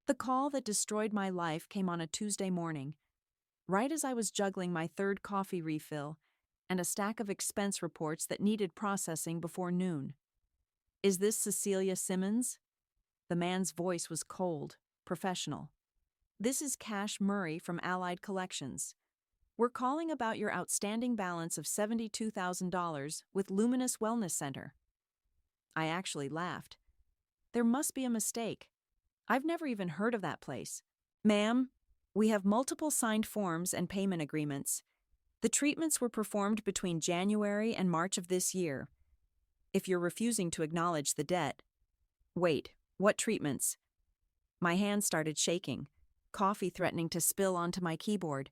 The call that destroyed my life came on a Tuesday morning, right as I was juggling my third coffee refill and a stack of expense reports that needed processing before noon. "Is this Cecilia Simmons?" The man's voice was cold, professional. "This is Cash Murray from Allied Collections. We're calling about your outstanding balance of $72,000 with Luminous Wellness Center." I actually laughed. There must be a mistake. I've never even heard of that place. "Ma'am, we have multiple signed forms and payment agreements. The treatments were performed between January and March of this year. If you're refusing to acknowledge the debt—" "Wait, what treatments?" My hand started shaking, coffee threatening to spill onto my keyboard.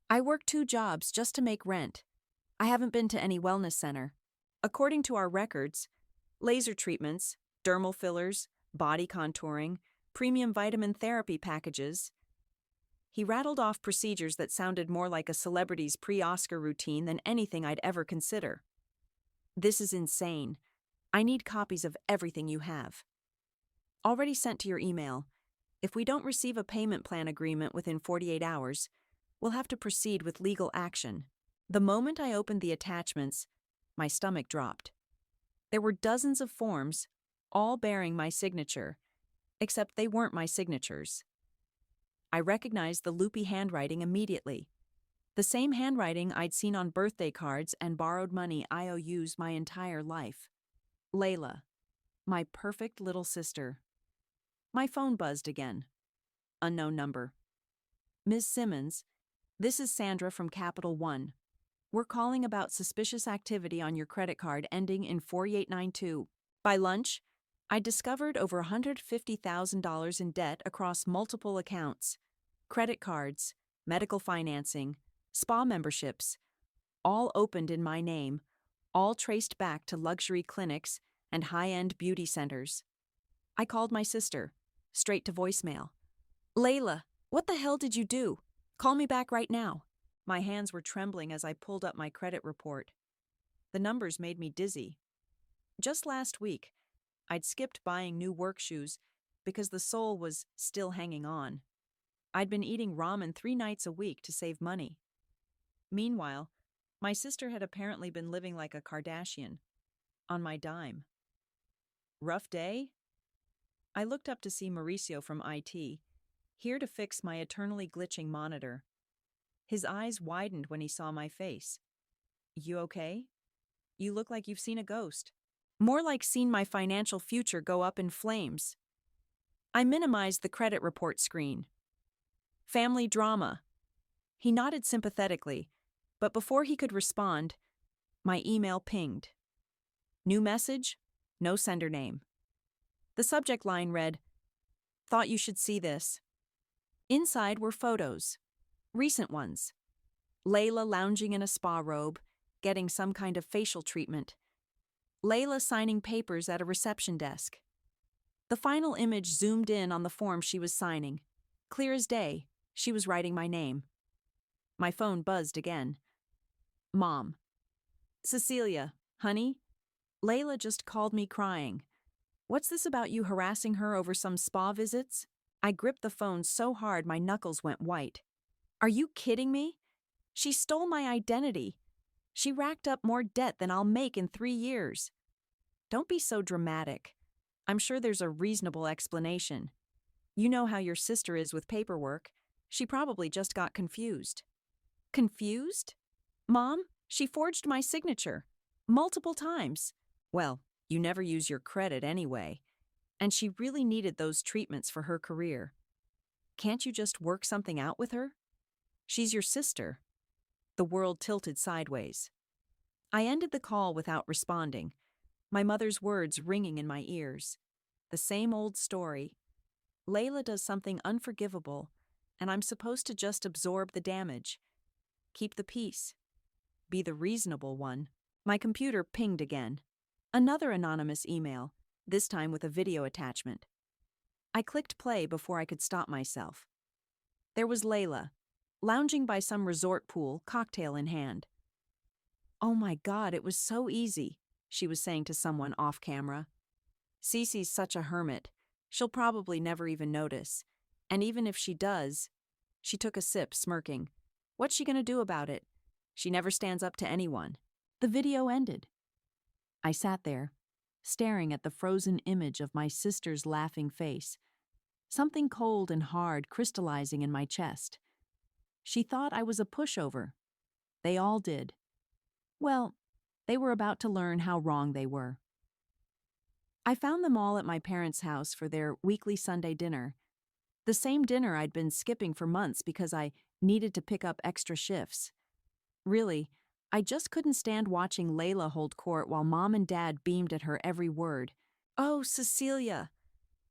"I work 2 jobs just to make rent. I haven't been to any wellness center. According to our records, laser treatments, dermal fillers, body contouring, premium vitamin therapy packages." He rattled off procedures that sounded more like a celebrity's pre-Oscar routine than anything I'd ever consider. "This is insane. I need copies of everything you have. Already sent to your email. If we don't receive a payment plan agreement within 48 hours, we'll have to proceed with legal action." The moment I opened the attachments, my stomach dropped. There were dozens of forms, all bearing my signature, except they weren't my signatures. I recognized the loopy handwriting immediately. The same handwriting I'd seen on birthday cards and borrowed money IOUs my entire life. Layla, my perfect little sister. My phone buzzed again. Unknown number. "Ms. Simmons, this is Sandra from Capital One. We're calling about suspicious activity on your credit card ending in 4892. By lunch, I discovered over $150,000 in debt across multiple accounts. Credit cards, medical financing, spa memberships, all opened in my name, all traced back to luxury clinics and high-end beauty centers." I called my sister, straight to voicemail. "Layla, what the hell did you do? Call me back right now." My hands were trembling as I pulled up my credit report. The numbers made me dizzy. Just last week, I'd skipped buying new work shoes because the sole was still hanging on. I'd been eating ramen 3 nights a week to save money. Meanwhile, my sister had apparently been living like a Kardashian, on my dime. Rough day? I looked up to see Mauricio from IT, here to fix my eternally glitching monitor. His eyes widened when he saw my face. "You okay? You look like you've seen a ghost." "More like seen my financial future go up in flames." I minimized the credit report screen. "Family drama." He nodded sympathetically, but before he could respond, my email pinged. New message, no sender name. The subject line read, "Thought you should see this." Inside were photos. Recent ones. Layla lounging in a spa robe, getting some kind of facial treatment. Layla signing papers at a reception desk. The final image zoomed in on the form she was signing. Clear as day, she was writing my name. My phone buzzed again. "Mom." "Cecilia, honey? Layla just called me crying. What's this about you harassing her over some spa visits?" I gripped the phone so hard my knuckles went white. "Are you kidding me? She stole my identity. She racked up more debt than I'll make in 3 years. Don't be so dramatic. I'm sure there's a reasonable explanation. You know how your sister is with paperwork. She probably just got confused." "Confused? Mom, she forged my signature. Multiple times. Well, you never use your credit anyway. And she really needed those treatments for her career. Can't you just work something out with her? She's your sister." The world tilted sideways. I ended the call without responding, my mother's words ringing in my ears. The same old story. Layla does something unforgivable, and I'm supposed to just absorb the damage. Keep the peace. Be the reasonable one. My computer pinged again. Another anonymous email, this time with a video attachment. I clicked play before I could stop myself. There was Layla, lounging by some resort pool, cocktail in hand. "Oh my God, it was so easy," she was saying to someone off camera. "Cece's such a hermit. She'll probably never even notice. And even if she does, she took a sip, smirking. What's she gonna do about it? She never stands up to anyone. The video ended. I sat there, staring at the frozen image of my sister's laughing face, something cold and hard crystallizing in my chest. She thought I was a pushover. They all did. Well, they were about to learn how wrong they were. I found them all at my parents' house for their weekly Sunday dinner. The same dinner I'd been skipping for months because I needed to pick up extra shifts. Really, I just couldn't stand watching Layla hold court while Mom and Dad beamed at her every word. "Oh, Cecilia."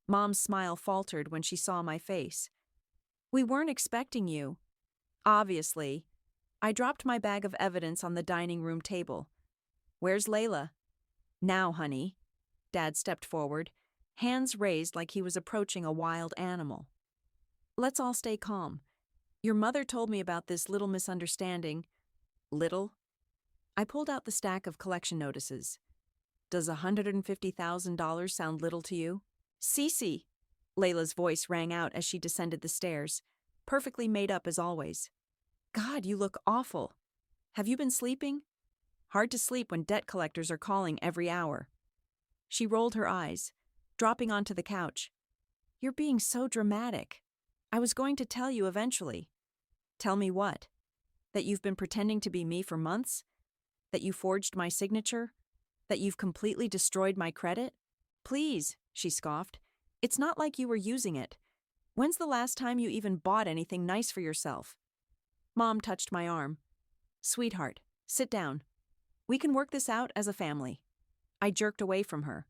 Mom's smile faltered when she saw my face. "We weren't expecting you." Obviously. I dropped my bag of evidence on the dining room table. "Where's Layla?" "Now, honey." Dad stepped forward, hands raised like he was approaching a wild animal. "Let's all stay calm. Your mother told me about this little misunderstanding." "Little?" I pulled out the stack of collection notices. "Does $150,000 sound little to you?" "Cece!" Layla's voice rang out as she descended the stairs, perfectly made up as always. "God, you look awful. Have you been sleeping?" "Hard to sleep when debt collectors are calling every hour." She rolled her eyes, dropping onto the couch. "You're being so dramatic. I was going to tell you eventually." "Tell me what? That you've been pretending to be me for months? That you forged my signature? That you've completely destroyed my credit?" "Please," she scoffed. "It's not like you were using it. When's the last time you even bought anything nice for yourself?" Mom touched my arm. "Sweetheart, sit down. We can work this out as a family." I jerked away from her.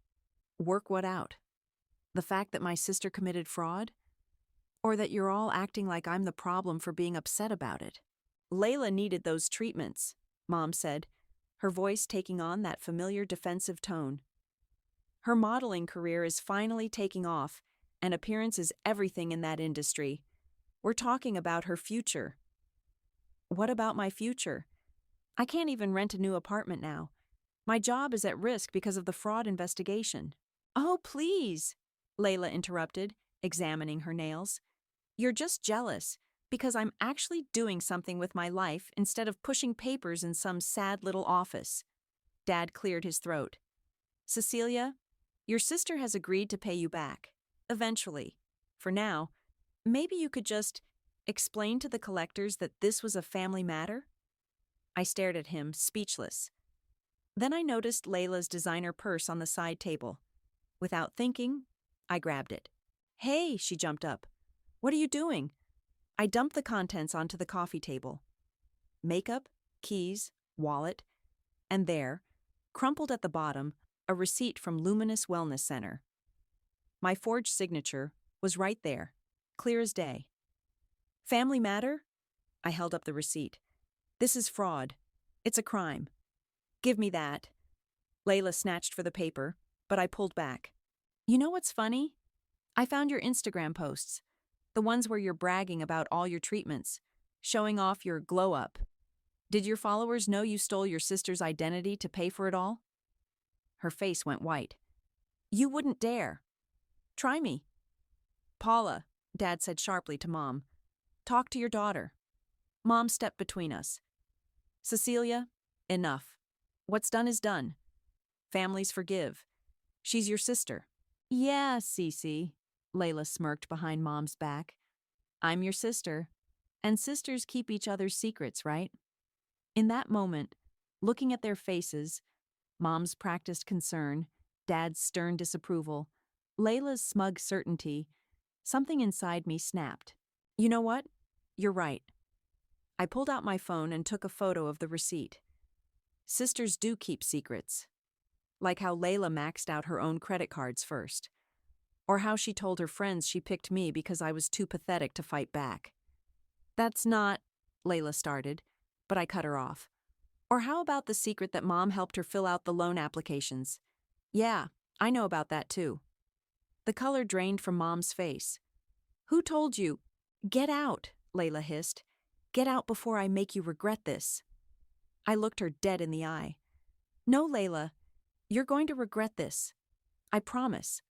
Work what out? The fact that my sister committed fraud? Or that you're all acting like I'm the problem for being upset about it? "Layla needed those treatments," Mom said, her voice taking on that familiar defensive tone. "Her modeling career is finally taking off, and appearance is everything in that industry. We're talking about her future." "What about my future? I can't even rent a new apartment now. My job is at risk because of the fraud investigation." "Oh, please," Layla interrupted, examining her nails. "You're just jealous because I'm actually doing something with my life instead of pushing papers in some sad little office." Dad cleared his throat. "Cecilia, your sister has agreed to pay you back. Eventually. For now, maybe you could just explain to the collectors that this was a family matter?" I stared at him, speechless. Then I noticed Layla's designer purse on the side table. Without thinking, I grabbed it. "Hey," she jumped up. "What are you doing?" I dumped the contents onto the coffee table. Makeup, keys, wallet, and there, crumpled at the bottom, a receipt from Luminous Wellness Center. My forged signature was right there, clear as day. "Family matter?" I held up the receipt. "This is fraud. It's a crime." "Give me that." Layla snatched for the paper, but I pulled back. "You know what's funny? I found your Instagram posts, the ones where you're bragging about all your treatments, showing off your glow-up. Did your followers know you stole your sister's identity to pay for it all?" Her face went white. "You wouldn't dare." "Try me." "Paula," Dad said sharply to Mom, "talk to your daughter." Mom stepped between us. "Cecilia, enough. What's done is done. Families forgive. She's your sister." "Yeah, Cece," Layla smirked behind Mom's back. "I'm your sister, and sisters keep each other's secrets, right?" In that moment, looking at their faces, Mom's practiced concern, Dad's stern disapproval, Layla's smug certainty, something inside me snapped. "You know what? You're right." I pulled out my phone and took a photo of the receipt. Sisters do keep secrets. Like how Layla maxed out her own credit cards first. Or how she told her friends she picked me because I was too pathetic to fight back. "That's not," Layla started, but I cut her off. "Or how about the secret that Mom helped her fill out the loan applications?" "Yeah, I know about that too." The color drained from Mom's face. "Who told you?" "Get out," Layla hissed. "Get out before I make you regret this." I looked her dead in the eye. "No, Layla, you're going to regret this. I promise."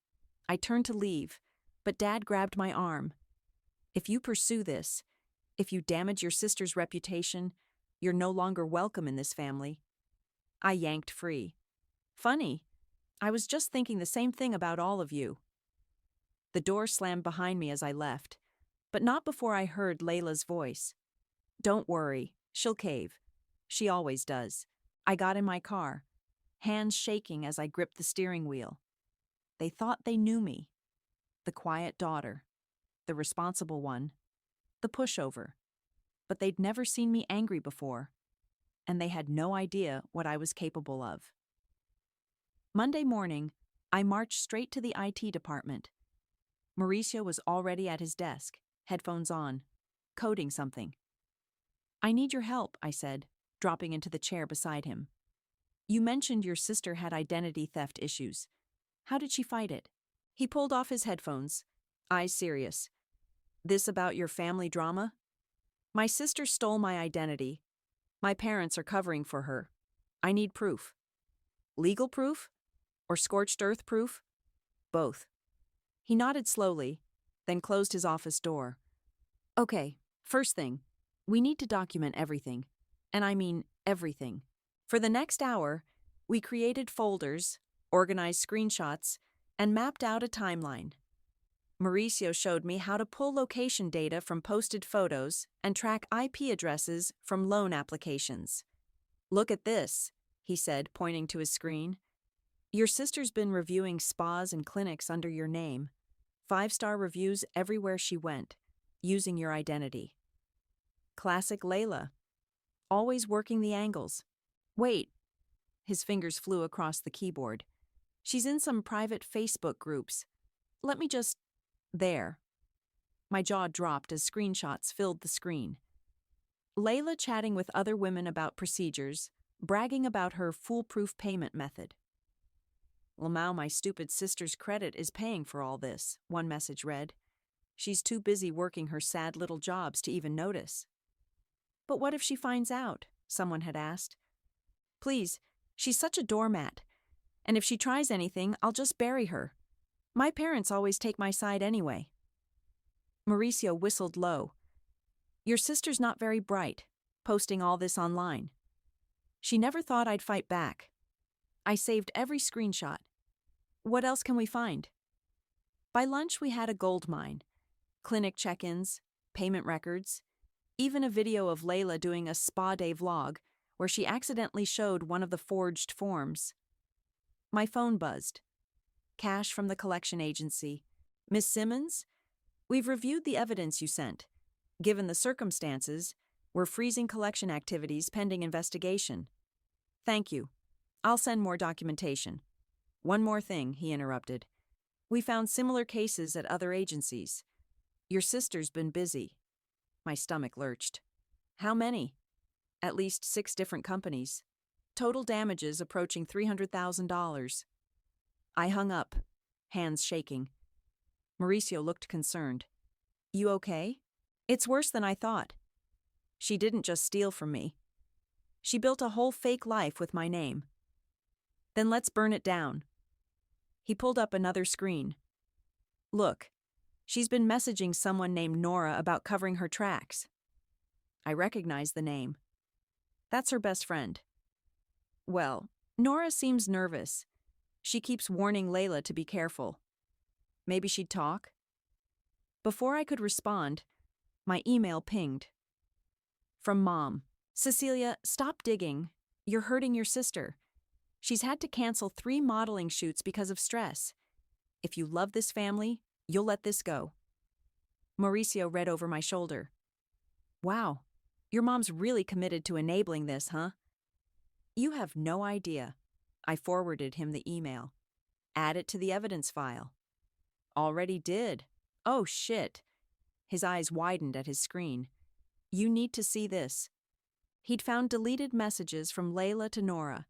I turned to leave, But Dad grabbed my arm. If you pursue this, if you damage your sister's reputation, you're no longer welcome in this family. I yanked free. Funny, I was just thinking the same thing about all of you. The door slammed behind me as I left, but not before I heard Layla's voice. Don't worry, she'll cave. She always does. I got in my car, hands shaking as I gripped the steering wheel. They thought they knew me. The quiet daughter, the responsible one, the pushover. But they'd never seen me angry before, and they had no idea what I was capable of. Monday morning, I marched straight to the IT department. Mauricio was already at his desk, headphones on, coding something. I need your help, I said, dropping into the chair beside him. You mentioned your sister had identity theft issues. How did she fight it? He pulled off his headphones, eyes serious. This about your family drama? My sister stole my identity. My parents are covering for her. I need proof. Legal proof? Or scorched earth proof? Both. He nodded slowly, then closed his office door. Okay, first thing, we need to document everything. And I mean everything. For the next hour, we created folders, organized screenshots, and mapped out a timeline. Mauricio showed me how to pull location data from posted photos and track IP addresses from loan applications. Look at this, he said, pointing to his screen. Your sister's been reviewing spas and clinics under your name. 5-star reviews everywhere she went, using your identity. Classic Layla. Always working the angles. Wait. His fingers flew across the keyboard. She's in some private Facebook groups. Let me just... There. My jaw dropped as screenshots filled the screen. Layla chatting with other women about procedures, bragging about her foolproof payment method. Lamau, my stupid sister's credit is paying for all this, one message read. She's too busy working her sad little jobs to even notice. But what if she finds out? Someone had asked. Please, she's such a doormat. And if she tries anything, I'll just bury her. My parents always take my side anyway. Mauricio whistled low. Your sister's not very bright, posting all this online. She never thought I'd fight back. I saved every screenshot. What else can we find? By lunch, we had a gold mine. Clinic check-ins, payment records, even a video of Layla doing a spa day vlog where she accidentally showed one of the forged forms. My phone buzzed. Cash from the collection agency. Miss Simmons? We've reviewed the evidence you sent. Given the circumstances, we're freezing collection activities pending investigation. Thank you. I'll send more documentation. One more thing, he interrupted. We found similar cases at other agencies. Your sister's been busy. My stomach lurched. How many? At least 6 different companies. Total damages approaching $300,000. I hung up, hands shaking. Mauricio looked concerned. You okay? It's worse than I thought. She didn't just steal from me. She built a whole fake life with my name. Then let's burn it down. He pulled up another screen. Look, she's been messaging someone named Nora about covering her tracks. I recognized the name. That's her best friend. Well, Nora seems nervous. She keeps warning Layla to be careful. Maybe she'd talk? Before I could respond, my email pinged. From Mom. Cecilia, stop digging. You're hurting your sister. She's had to cancel 3 modeling shoots because of stress. If you love this family, you'll let this go. Mauricio read over my shoulder. Wow, your mom's really committed to enabling this, huh? You have no idea. I forwarded him the email. Add it to the evidence file. Already did. Oh, shit. His eyes widened at his screen. You need to see this. He'd found deleted messages from Layla to Nora.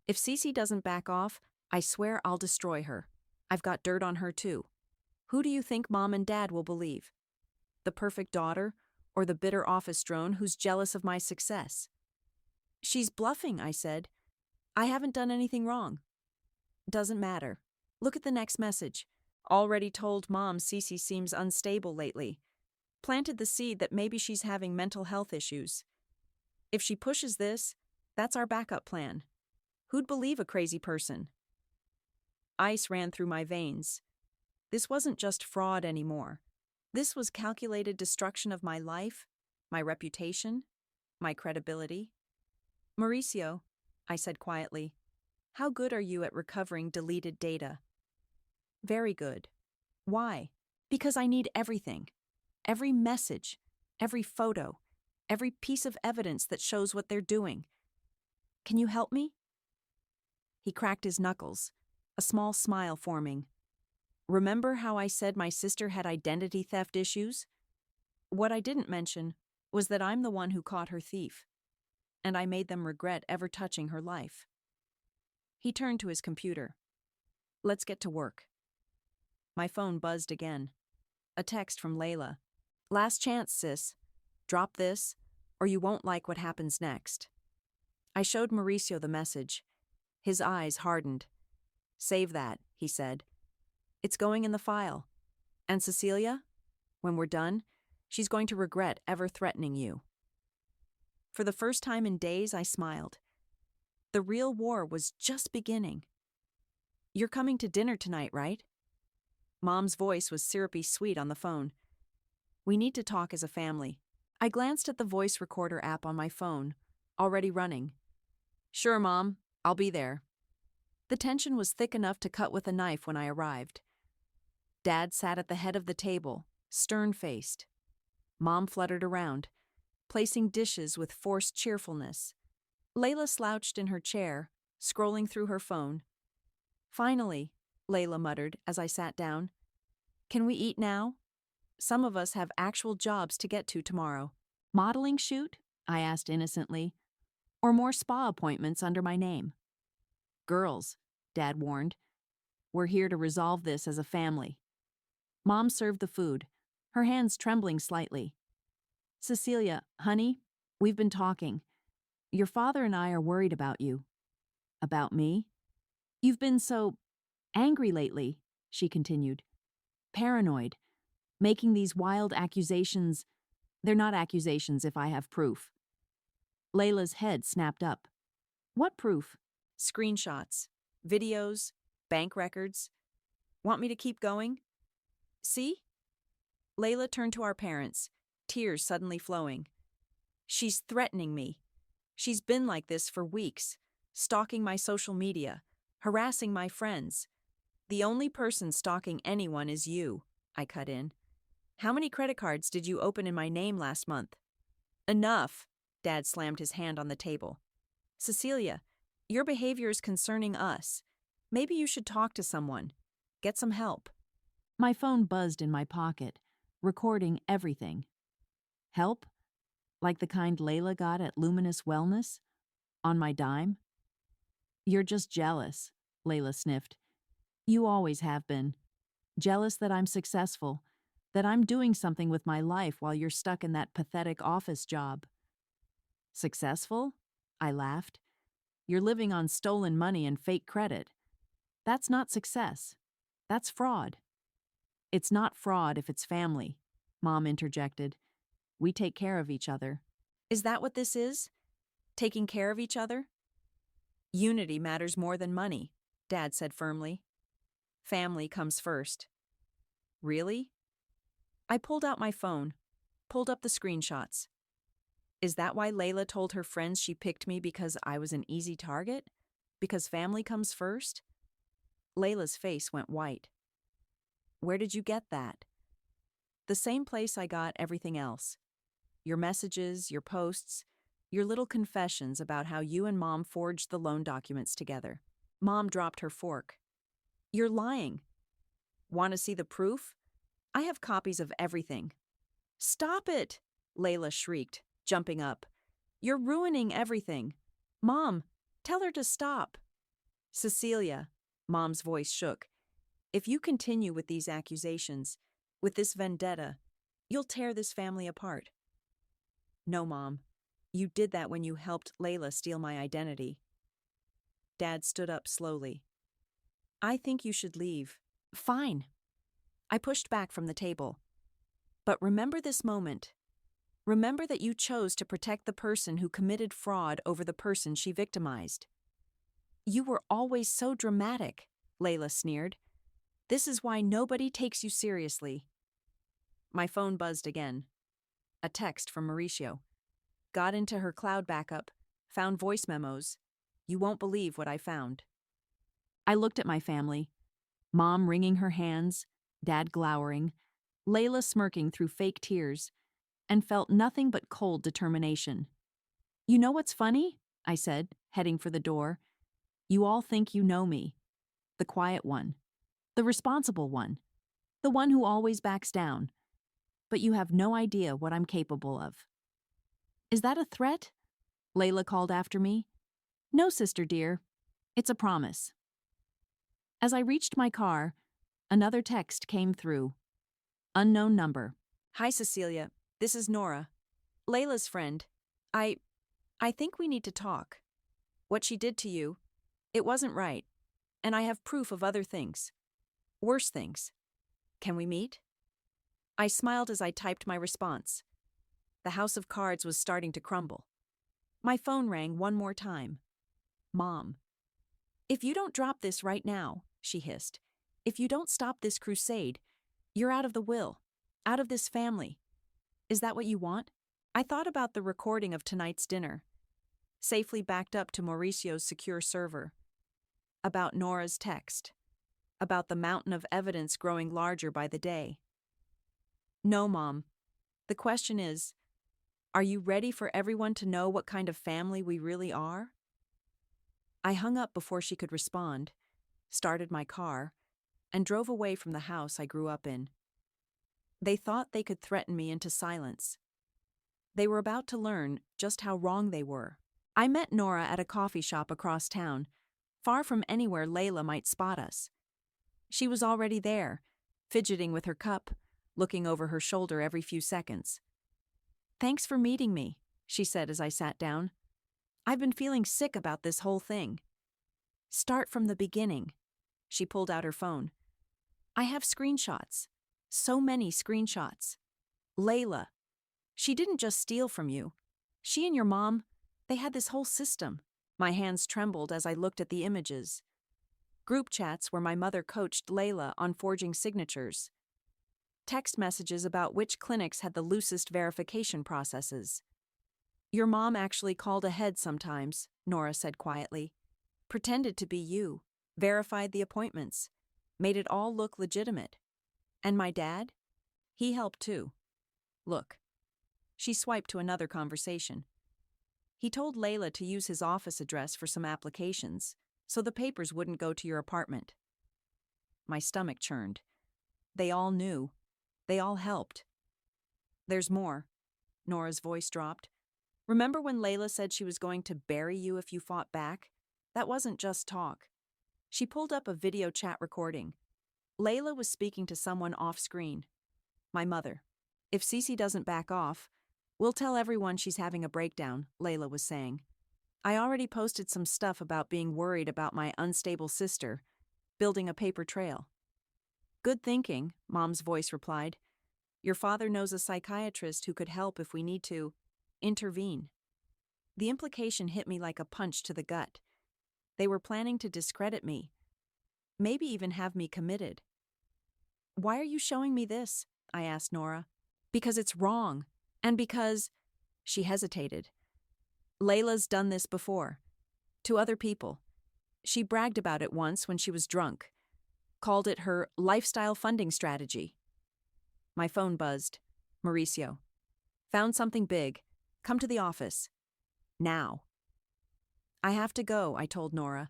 If Cece doesn't back off, I swear I'll destroy her. I've got dirt on her too. Who do you think Mom and Dad will believe? The perfect daughter, or the bitter office drone who's jealous of my success? She's bluffing, I said. I haven't done anything wrong. Doesn't matter. Look at the next message. Already told Mom Cece seems unstable lately. Planted the seed that maybe she's having mental health issues. If she pushes this, that's our backup plan. Who'd believe a crazy person? Ice ran through my veins. This wasn't just fraud anymore. This was calculated destruction of my life, my reputation, my credibility. Mauricio, I said quietly, how good are you at recovering deleted data? Very good. Why? Because I need everything. Every message, every photo, every piece of evidence that shows what they're doing. Can you help me? He cracked his knuckles, a small smile forming. Remember how I said my sister had identity theft issues? What I didn't mention was that I'm the one who caught her thief, and I made them regret ever touching her life. He turned to his computer. Let's get to work. My phone buzzed again. A text from Layla. Last chance, sis. Drop this, or you won't like what happens next. I showed Mauricio the message. His eyes hardened. Save that, he said. It's going in the file. And Cecilia, when we're done, she's going to regret ever threatening you. For the first time in days, I smiled. The real war was just beginning. You're coming to dinner tonight, right? Mom's voice was syrupy sweet on the phone. We need to talk as a family. I glanced at the voice recorder app on my phone, already running. Sure, Mom, I'll be there. The tension was thick enough to cut with a knife when I arrived. Dad sat at the head of the table, stern-faced. Mom fluttered around, placing dishes with forced cheerfulness. Layla slouched in her chair, scrolling through her phone. Finally, Layla muttered as I sat down. Can we eat now? Some of us have actual jobs to get to tomorrow. Modeling shoot? I asked innocently. Or more spa appointments under my name? Girls, Dad warned. We're here to resolve this as a family. Mom served the food, her hands trembling slightly. Cecilia, honey, we've been talking. Your father and I are worried about you. About me? You've been so angry lately, she continued. Paranoid. Making these wild accusations. They're not accusations if I have proof. Layla's head snapped up. What proof? Screenshots, videos, bank records. Want me to keep going? See? Layla turned to our parents, tears suddenly flowing. She's threatening me. She's been like this for weeks, stalking my social media, harassing my friends. The only person stalking anyone is you, I cut in. How many credit cards did you open in my name last month? Enough, Dad slammed his hand on the table. Cecilia, your behavior is concerning us. Maybe you should talk to someone. Get some help. My phone buzzed in my pocket, recording everything. Help? Like the kind Layla got at Luminous Wellness? On my dime? You're just jealous, Layla sniffed. You always have been. Jealous that I'm successful, that I'm doing something with my life while you're stuck in that pathetic office job. Successful? I laughed. You're living on stolen money and fake credit. That's not success. That's fraud. It's not fraud if it's family, Mom interjected. We take care of each other. Is that what this is? Taking care of each other? Unity matters more than money, Dad said firmly. Family comes first. Really? I pulled out my phone, pulled up the screenshots. Is that why Layla told her friends she picked me because I was an easy target? Because family comes first? Layla's face went white. Where did you get that? The same place I got everything else. Your messages, your posts, your little confessions about how you and Mom forged the loan documents together. Mom dropped her fork. You're lying. Want to see the proof? I have copies of everything. Stop it, Layla shrieked, jumping up. You're ruining everything. Mom, tell her to stop. Cecilia, Mom's voice shook. If you continue with these accusations, with this vendetta, you'll tear this family apart. No, Mom. You did that when you helped Layla steal my identity. Dad stood up slowly. I think you should leave. Fine. I pushed back from the table. But remember this moment. Remember that you chose to protect the person who committed fraud over the person she victimized. You were always so dramatic, Layla sneered. This is why nobody takes you seriously. My phone buzzed again. A text from Mauricio. Got into her cloud backup, found voice memos. You won't believe what I found. I looked at my family. Mom wringing her hands, Dad glowering, Layla smirking through fake tears, and felt nothing but cold determination. You know what's funny? I said, heading for the door. You all think you know me. The quiet one. The responsible one. The one who always backs down. But you have no idea what I'm capable of. Is that a threat? Layla called after me. No, sister dear. It's a promise. As I reached my car, another text came through. Unknown number. Hi, Cecilia. This is Nora. Layla's friend. I think we need to talk. What she did to you, it wasn't right. And I have proof of other things. Worse things. Can we meet? I smiled as I typed my response. The house of cards was starting to crumble. My phone rang one more time. Mom. If you don't drop this right now, she hissed, if you don't stop this crusade, you're out of the will, out of this family. Is that what you want? I thought about the recording of tonight's dinner, safely backed up to Mauricio's secure server, about Nora's text, about the mountain of evidence growing larger by the day. No, Mom. The question is, are you ready for everyone to know what kind of family we really are? I hung up before she could respond, started my car, and drove away from the house I grew up in. They thought they could threaten me into silence. They were about to learn just how wrong they were. I met Nora at a coffee shop across town, far from anywhere Layla might spot us. She was already there, fidgeting with her cup, looking over her shoulder every few seconds. Thanks for meeting me, she said as I sat down. I've been feeling sick about this whole thing. Start from the beginning. She pulled out her phone. I have screenshots. So many screenshots. Layla. She didn't just steal from you. She and your mom, they had this whole system. My hands trembled as I looked at the images. Group chats where my mother coached Layla on forging signatures. Text messages about which clinics had the loosest verification processes. Your mom actually called ahead sometimes, Nora said quietly. Pretended to be you, verified the appointments, made it all look legitimate. And my dad? He helped too. Look. She swiped to another conversation. He told Layla to use his office address for some applications, so the papers wouldn't go to your apartment. My stomach churned. They all knew. They all helped. There's more. Nora's voice dropped. Remember when Layla said she was going to bury you if you fought back? That wasn't just talk. She pulled up a video chat recording. Layla was speaking to someone off-screen. My mother. If Cece doesn't back off, we'll tell everyone she's having a breakdown, Layla was saying. I already posted some stuff about being worried about my unstable sister, building a paper trail. Good thinking, Mom's voice replied. Your father knows a psychiatrist who could help if we need to intervene. The implication hit me like a punch to the gut. They were planning to discredit me, maybe even have me committed. Why are you showing me this? I asked Nora. Because it's wrong, and because... She hesitated. Layla's done this before. To other people. She bragged about it once when she was drunk. Called it her lifestyle funding strategy. My phone buzzed. Mauricio. Found something big. Come to the office. Now. I have to go, I told Nora.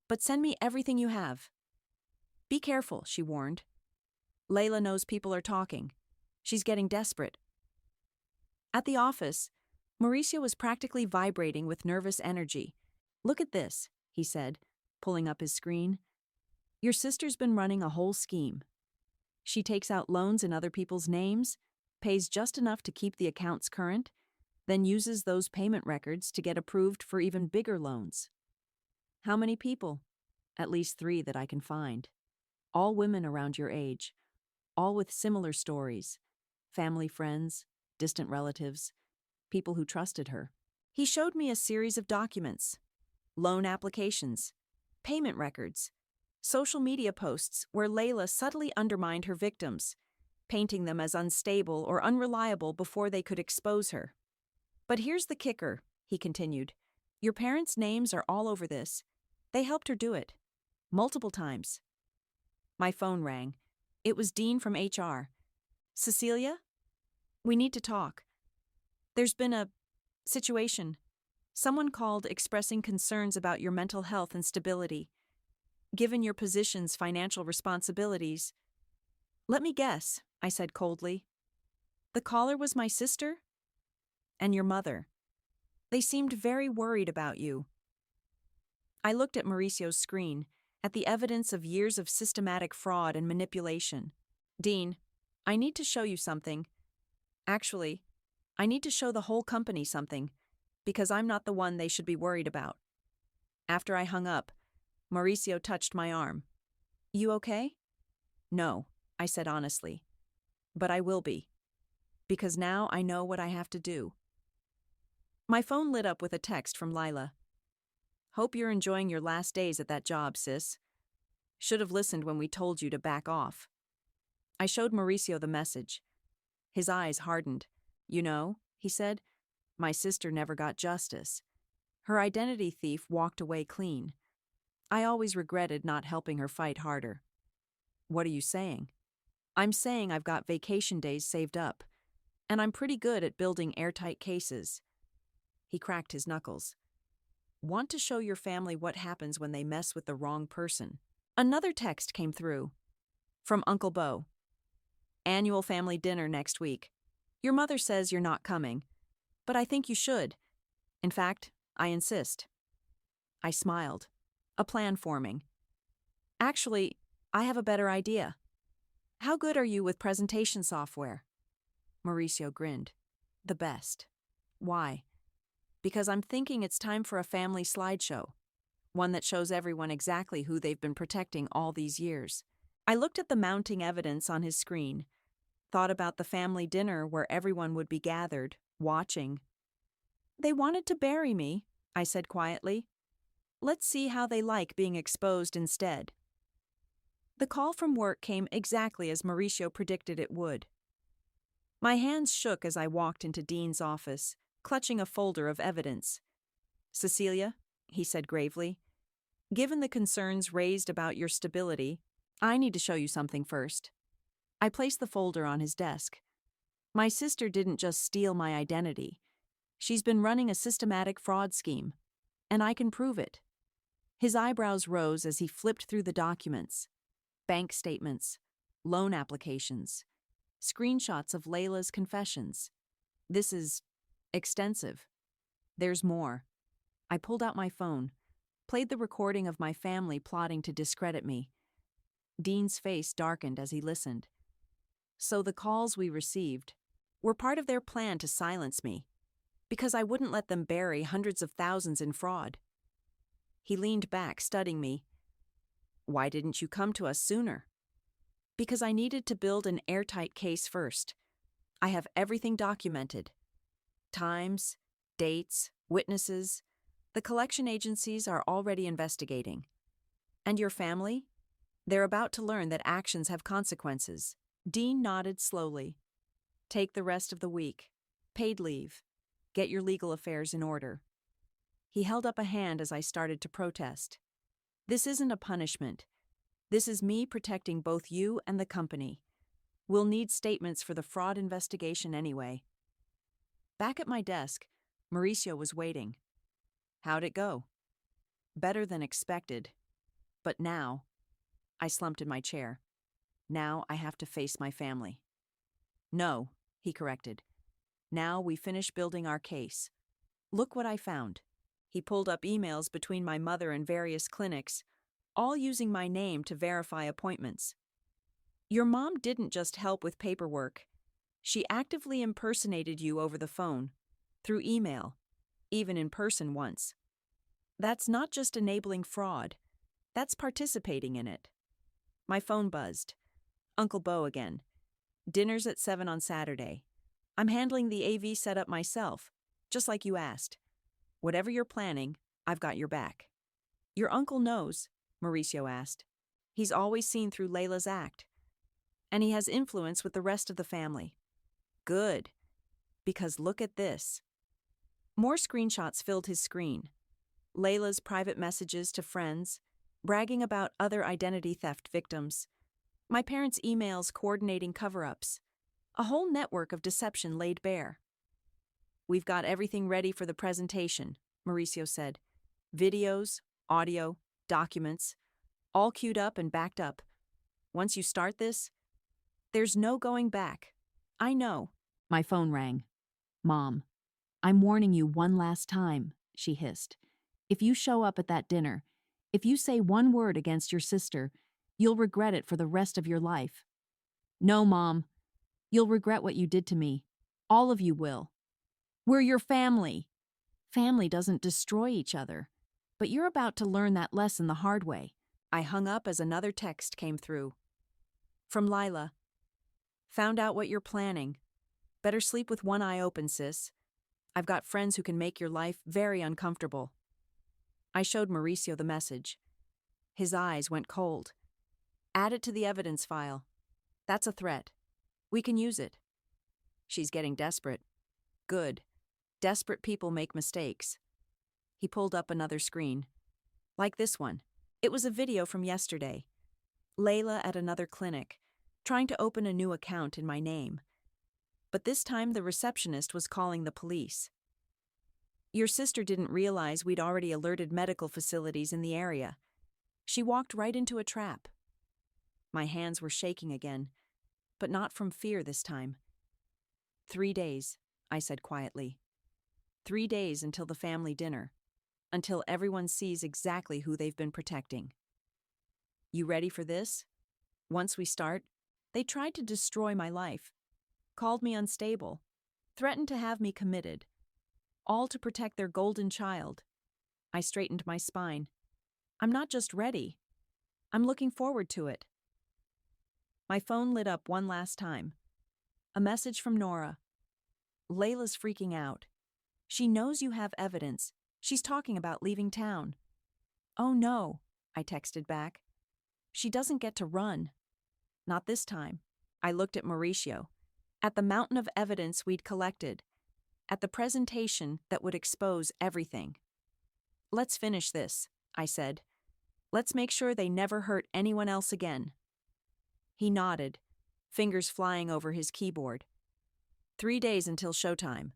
But send me everything you have. Be careful, she warned. Layla knows people are talking. She's getting desperate. At the office, Mauricio was practically vibrating with nervous energy. Look at this, he said, pulling up his screen. Your sister's been running a whole scheme. She takes out loans in other people's names, pays just enough to keep the accounts current, then uses those payment records to get approved for even bigger loans. How many people? At least 3 that I can find. All women around your age. all with similar stories: family, friends, distant relatives, people who trusted her. He showed me a series of documents: loan applications, payment records, social media posts where Layla subtly undermined her victims, painting them as unstable or unreliable before they could expose her. "But here's the kicker," he continued. "Your parents' names are all over this. They helped her do it. Multiple times." My phone rang. It was Dean from HR. "Cecilia? We need to talk. There's been a situation. Someone called expressing concerns about your mental health and stability. Given your position's financial responsibilities—" "Let me guess," I said coldly. "The caller was my sister? And your mother. They seemed very worried about you." I looked at Mauricio's screen, at the evidence of years of systematic fraud and manipulation. "Dean, I need to show you something. Actually, I need to show the whole company something, because I'm not the one they should be worried about." After I hung up, Mauricio touched my arm. "You okay?" "No," I said honestly. "But I will be. Because now I know what I have to do." My phone lit up with a text from Lila. "Hope you're enjoying your last days at that job, sis. Should have listened when we told you to back off." I showed Mauricio the message. His eyes hardened. "You know," he said, "my sister never got justice. Her identity thief walked away clean. I always regretted not helping her fight harder." "What are you saying?" "I'm saying I've got vacation days saved up, and I'm pretty good at building airtight cases." He cracked his knuckles. "Want to show your family what happens when they mess with the wrong person." Another text came through. From Uncle Bo. "Annual family dinner next week. Your mother says you're not coming, but I think you should. In fact, I insist." I smiled. A plan forming. "Actually, I have a better idea. How good are you with presentation software?" Mauricio grinned. "The best." "Why?" "Because I'm thinking it's time for a family slideshow. One that shows everyone exactly who they've been protecting all these years." I looked at the mounting evidence on his screen, thought about the family dinner where everyone would be gathered, watching. "They wanted to bury me," I said quietly. "Let's see how they like being exposed instead." The call from work came exactly as Mauricio predicted it would. My hands shook as I walked into Dean's office, clutching a folder of evidence. "Cecilia," he said gravely, "given the concerns raised about your stability, I need to show you something first." I placed the folder on his desk. "My sister didn't just steal my identity. She's been running a systematic fraud scheme, and I can prove it." His eyebrows rose as he flipped through the documents: bank statements, loan applications, screenshots of Layla's confessions. "This is extensive. There's more." I pulled out my phone, played the recording of my family plotting to discredit me. Dean's face darkened as he listened. "So the calls we received were part of their plan to silence me, because I wouldn't let them bury hundreds of thousands in fraud." He leaned back, studying me. "Why didn't you come to us sooner?" "Because I needed to build an airtight case first. I have everything documented. Times, dates, witnesses. The collection agencies are already investigating. And your family? They're about to learn that actions have consequences." Dean nodded slowly. "Take the rest of the week. Paid leave. Get your legal affairs in order." He held up a hand as I started to protest. "This isn't a punishment. This is me protecting both you and the company. We'll need statements for the fraud investigation anyway." Back at my desk, Mauricio was waiting. "How'd it go?" "Better than expected. But now—" I slumped in my chair. "Now I have to face my family." "No," he corrected. "Now we finish building our case. Look what I found." He pulled up emails between my mother and various clinics, all using my name to verify appointments. "Your mom didn't just help with paperwork. She actively impersonated you over the phone, through email, even in person once. That's not just enabling fraud. That's participating in it." My phone buzzed. Uncle Bo again. Dinner's at 7 on Saturday. I'm handling the AV setup myself, just like you asked. Whatever you're planning, I've got your back. Your uncle knows, Mauricio asked. He's always seen through Layla's act. And he has influence with the rest of the family. Good. Because look at this. More screenshots filled his screen. Layla's private messages to friends, bragging about other identity theft victims. My parents' emails coordinating cover-ups. A whole network of deception laid bare. We've got everything ready for the presentation, Mauricio said. Videos, audio, documents, all queued up and backed up. Once you start this, there's no going back. I know. My phone rang. Mom, I'm warning you one last time, she hissed. If you show up at that dinner, if you say one word against your sister, you'll regret it for the rest of your life. No, Mom. You'll regret what you did to me. All of you will. We're your family. Family doesn't destroy each other. But you're about to learn that lesson the hard way. I hung up as another text came through. From Lila. Found out what you're planning. Better sleep with one eye open, sis. I've got friends who can make your life very uncomfortable. I showed Mauricio the message. His eyes went cold. Add it to the evidence file. That's a threat. We can use it. She's getting desperate. Good. Desperate people make mistakes. He pulled up another screen. Like this one. It was a video from yesterday. Layla at another clinic, trying to open a new account in my name. But this time the receptionist was calling the police. Your sister didn't realize we'd already alerted medical facilities in the area. She walked right into a trap. My hands were shaking again, but not from fear this time. 3 days, I said quietly. 3 days until the family dinner, until everyone sees exactly who they've been protecting. You ready for this? Once we start, they tried to destroy my life, called me unstable, threatened to have me committed, all to protect their golden child. I straightened my spine. I'm not just ready. I'm looking forward to it. My phone lit up one last time. A message from Nora. Layla's freaking out. She knows you have evidence. She's talking about leaving town. Oh no, I texted back. She doesn't get to run. Not this time. I looked at Mauricio, at the mountain of evidence we'd collected, at the presentation that would expose everything. Let's finish this, I said. Let's make sure they never hurt anyone else again. He nodded, fingers flying over his keyboard. 3 days until showtime.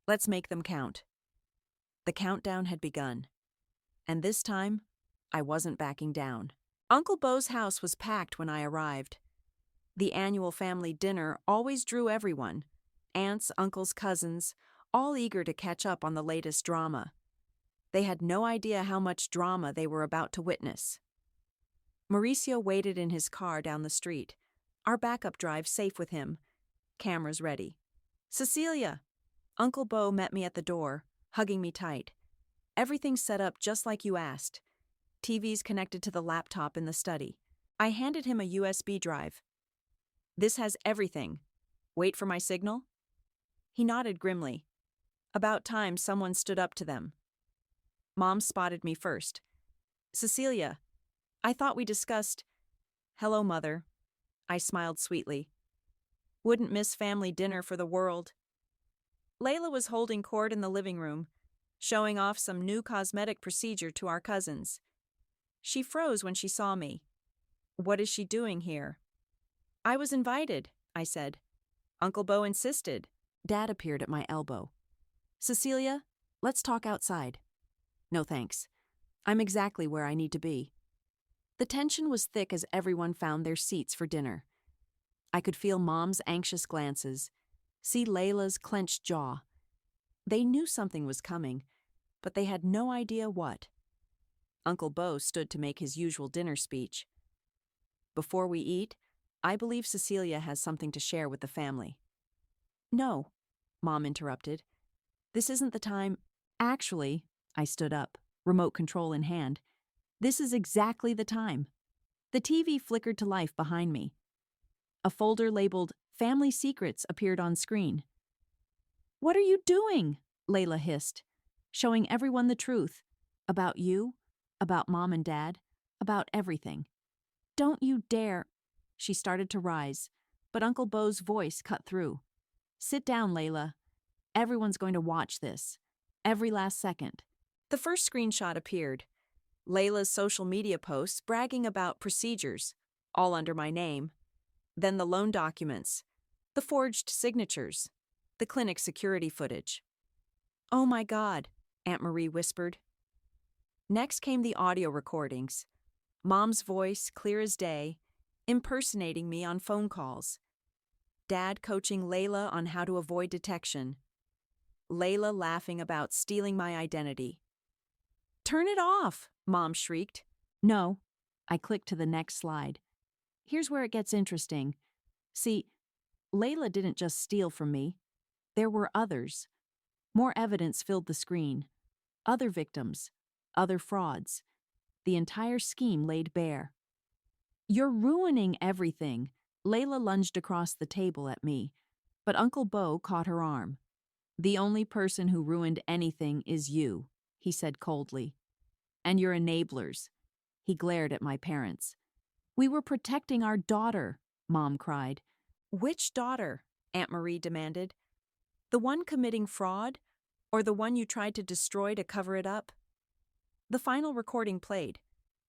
Let's make them count. The countdown had begun. And this time, I wasn't backing down. Uncle Bo's house was packed when I arrived. The annual family dinner always drew everyone. Aunts, uncles, cousins, all eager to catch up on the latest drama. They had no idea how much drama they were about to witness. Mauricio waited in his car down the street, our backup drive safe with him, cameras ready. Cecilia! Uncle Bo met me at the door, hugging me tight. Everything set up just like you asked. TV's connected to the laptop in the study. I handed him a USB drive. This has everything. Wait for my signal? He nodded grimly. About time someone stood up to them. Mom spotted me first. Cecilia, I thought we discussed... Hello, Mother. I smiled sweetly. Wouldn't miss family dinner for the world. Layla was holding court in the living room, showing off some new cosmetic procedure to our cousins. She froze when she saw me. What is she doing here? I was invited, I said. Uncle Bo insisted. Dad appeared at my elbow. Cecilia, let's talk outside. No thanks. I'm exactly where I need to be. The tension was thick as everyone found their seats for dinner. I could feel Mom's anxious glances, see Layla's clenched jaw. They knew something was coming, but they had no idea what. Uncle Bo stood to make his usual dinner speech. Before we eat, I believe Cecilia has something to share with the family. No, Mom interrupted. This isn't the time. Actually, I stood up, remote control in hand. This is exactly the time. The TV flickered to life behind me. A folder labeled Family Secrets appeared on screen. "What are you doing?" Layla hissed, showing everyone the truth. About you, about Mom and Dad, about everything. "Don't you dare." She started to rise, but Uncle Bo's voice cut through. "Sit down, Layla. Everyone's going to watch this. Every last second." The first screenshot appeared. Layla's social media posts bragging about procedures, all under my name. Then the loan documents, the forged signatures, the clinic security footage. "Oh my God," Aunt Marie whispered. Next came the audio recordings. Mom's voice, clear as day, impersonating me on phone calls. Dad coaching Layla on how to avoid detection. Layla laughing about stealing my identity. "Turn it off," Mom shrieked. "No." I clicked to the next slide. Here's where it gets interesting. See, Layla didn't just steal from me. There were others. More evidence filled the screen. Other victims. Other frauds. The entire scheme laid bare. "You're ruining everything." Layla lunged across the table at me, but Uncle Bo caught her arm. "The only person who ruined anything is you," he said coldly. "And your enablers." He glared at my parents. "We were protecting our daughter," Mom cried. "Which daughter?" Aunt Marie demanded. "The one committing fraud, or the one you tried to destroy to cover it up?" The final recording played.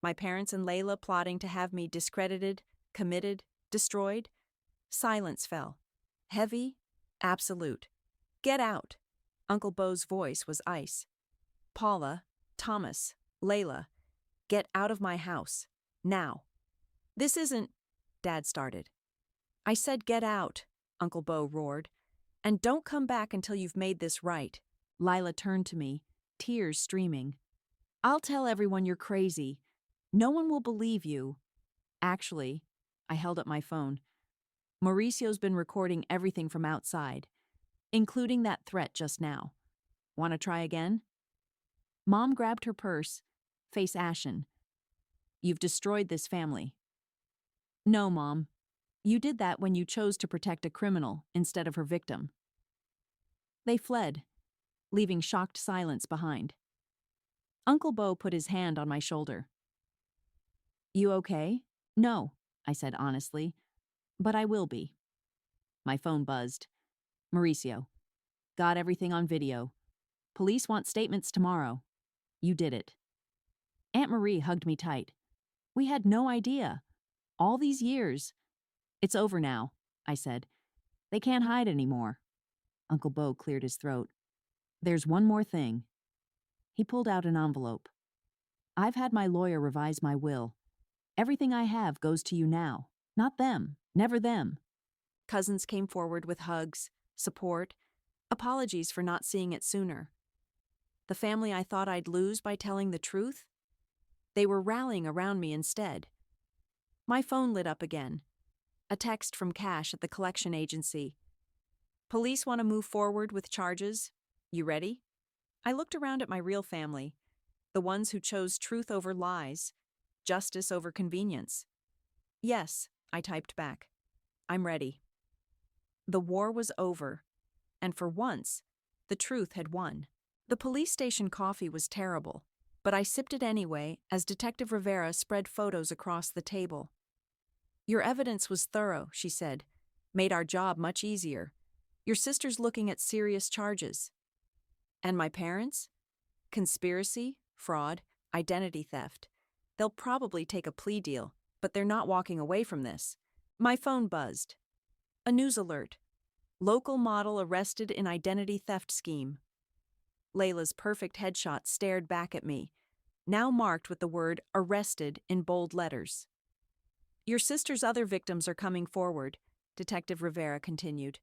My parents and Layla plotting to have me discredited, committed, destroyed. Silence fell. Heavy, absolute. "Get out." Uncle Bo's voice was ice. "Paula, Thomas, Layla, get out of my house. Now." "This isn't," Dad started. "I said get out," Uncle Bo roared. "And don't come back until you've made this right." Lila turned to me, tears streaming. "I'll tell everyone you're crazy. No one will believe you." "Actually," I held up my phone, "Mauricio's been recording everything from outside, including that threat just now. Want to try again?" Mom grabbed her purse, face ashen. "You've destroyed this family." "No, Mom. You did that when you chose to protect a criminal instead of her victim." They fled, leaving shocked silence behind. Uncle Bo put his hand on my shoulder. "You okay?" "No," I said honestly, "but I will be." My phone buzzed. "Mauricio. Got everything on video. Police want statements tomorrow. You did it." Aunt Marie hugged me tight. "We had no idea. All these years." "It's over now," I said. "They can't hide anymore." Uncle Bo cleared his throat. "There's one more thing." He pulled out an envelope. "I've had my lawyer revise my will. Everything I have goes to you now. Not them. Never them." Cousins came forward with hugs, support, apologies for not seeing it sooner. The family I thought I'd lose by telling the truth? They were rallying around me instead. My phone lit up again. A text from Cash at the collection agency. "Police want to move forward with charges. You ready?" I looked around at my real family, the ones who chose truth over lies, justice over convenience. "Yes," I typed back. "I'm ready." The war was over, and for once, the truth had won. The police station coffee was terrible, but I sipped it anyway as Detective Rivera spread photos across the table. "Your evidence was thorough," she said. "Made our job much easier. Your sister's looking at serious charges." And my parents? Conspiracy, fraud, identity theft. They'll probably take a plea deal, but they're not walking away from this. My phone buzzed. A news alert. Local model arrested in identity theft scheme. Layla's perfect headshot stared back at me, now marked with the word arrested in bold letters. "Your sister's other victims are coming forward," Detective Rivera continued.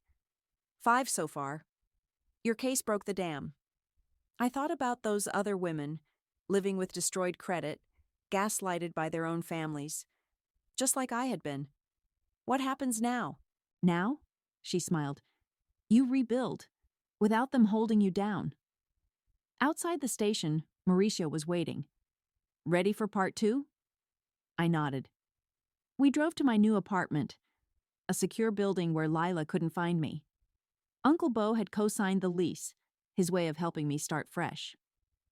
5 so far. Your case broke the dam. I thought about those other women, living with destroyed credit, gaslighted by their own families, just like I had been. What happens now? "Now?" She smiled. "You rebuild, without them holding you down." Outside the station, Mauricio was waiting. "Ready for part 2? I nodded. We drove to my new apartment, a a secure building where Lila couldn't find me. Uncle Bo had co-signed the lease, his way of helping me start fresh.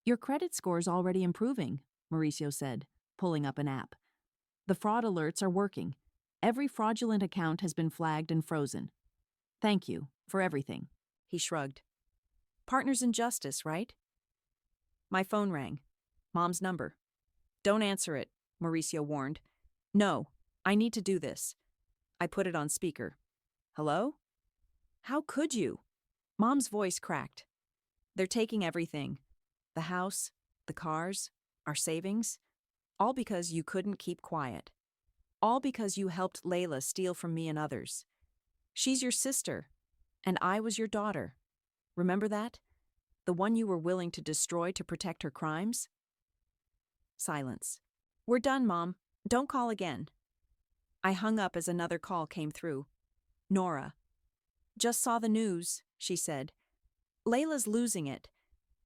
Your credit score's already improving, Mauricio said, pulling up an app. The fraud alerts are working. Every fraudulent account has been flagged and frozen. Thank you for everything. He shrugged. Partners in justice, right? My phone rang. Mom's number. Don't answer it, Mauricio warned. No, I need to do this. I put it on speaker. Hello? How could you? Mom's voice cracked. They're taking everything. The house, the cars, our savings. All because you couldn't keep quiet. All because you helped Layla steal from me and others. She's your sister, and I was your daughter. Remember that? The one you were willing to destroy to protect her crimes? Silence. We're done, Mom. Don't call again. I hung up as another call came through. Nora. Just saw the news, she said. Layla's losing it.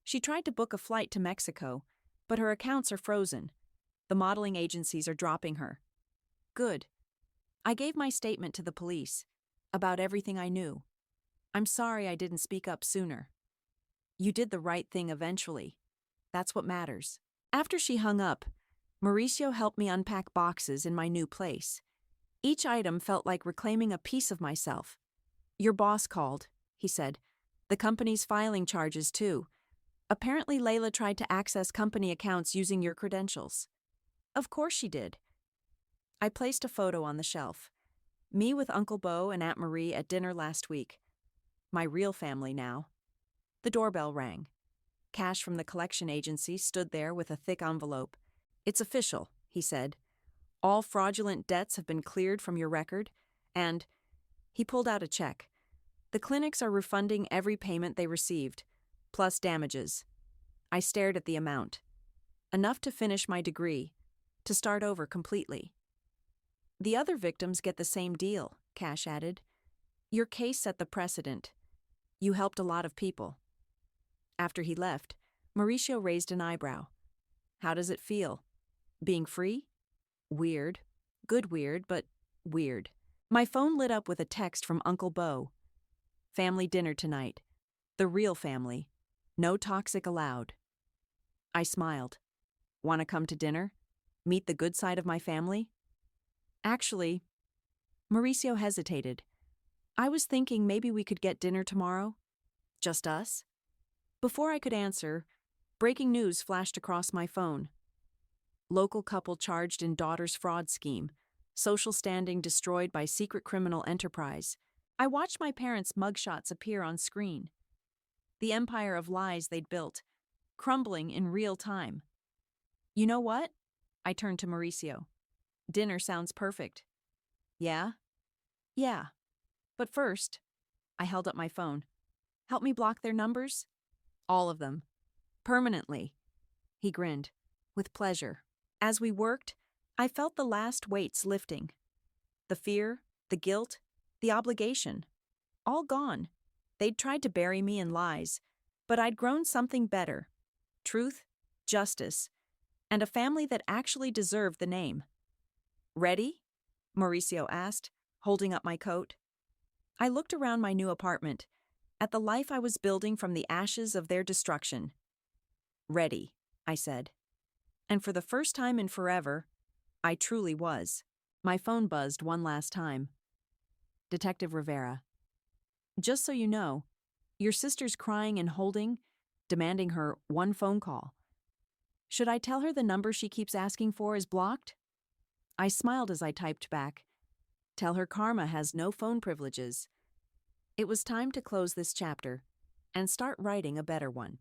She tried to book a flight to Mexico, but her accounts are frozen. The modeling agencies are dropping her. Good. I gave my statement to the police about everything I knew. I'm sorry I didn't speak up sooner. You did the right thing eventually. That's what matters. After she hung up, Mauricio helped me unpack boxes in my new place. Each item felt like reclaiming a piece of myself. Your boss called, he said. The company's filing charges too. Apparently Layla tried to access company accounts using your credentials. Of course she did. I placed a photo on the shelf. Me with Uncle Bo and Aunt Marie at dinner last week. My real family now. The doorbell rang. Cash from the collection agency stood there with a thick envelope. It's official, he said. All fraudulent debts have been cleared from your record, and he pulled out a check. The clinics are refunding every payment they received, plus damages. I stared at the amount. Enough to finish my degree, to start over completely. The other victims get the same deal, Cash added. Your case set the precedent. You helped a lot of people. After he left, Mauricio raised an eyebrow. How does it feel? Being free? Weird. Good weird, but weird. My phone lit up with a text from Uncle Bo. Family dinner tonight. The real family. No toxic allowed. I smiled. Want to come to dinner? Meet the good side of my family? Actually, Mauricio hesitated. I was thinking maybe we could get dinner tomorrow. Just us? Before I could answer, breaking news flashed across my phone. Local couple charged in daughter's fraud scheme. Social standing destroyed by secret criminal enterprise. I watched my parents' mugshots appear on screen. The empire of lies they'd built, crumbling in real time. You know what? I turned to Mauricio. Dinner sounds perfect. Yeah? Yeah. But first, I held up my phone. Help me block their numbers? All of them. Permanently. He grinned. With pleasure. As we worked, I felt the last weights lifting. The fear, the guilt, the obligation. All gone. They'd tried to bury me in lies, but I'd grown something better. Truth, justice, and a family that actually deserved the name. Ready? Mauricio asked, holding up my coat. I looked around my new apartment, at the life I was building from the ashes of their destruction. Ready, I said. And for the first time in forever, I truly was. My phone buzzed one last time. Detective Rivera. Just so you know, your sister's crying and holding, demanding her one phone call. Should I tell her the number she keeps asking for is blocked? I smiled as I typed back. Tell her Karma has no phone privileges. It was time to close this chapter and start writing a better one.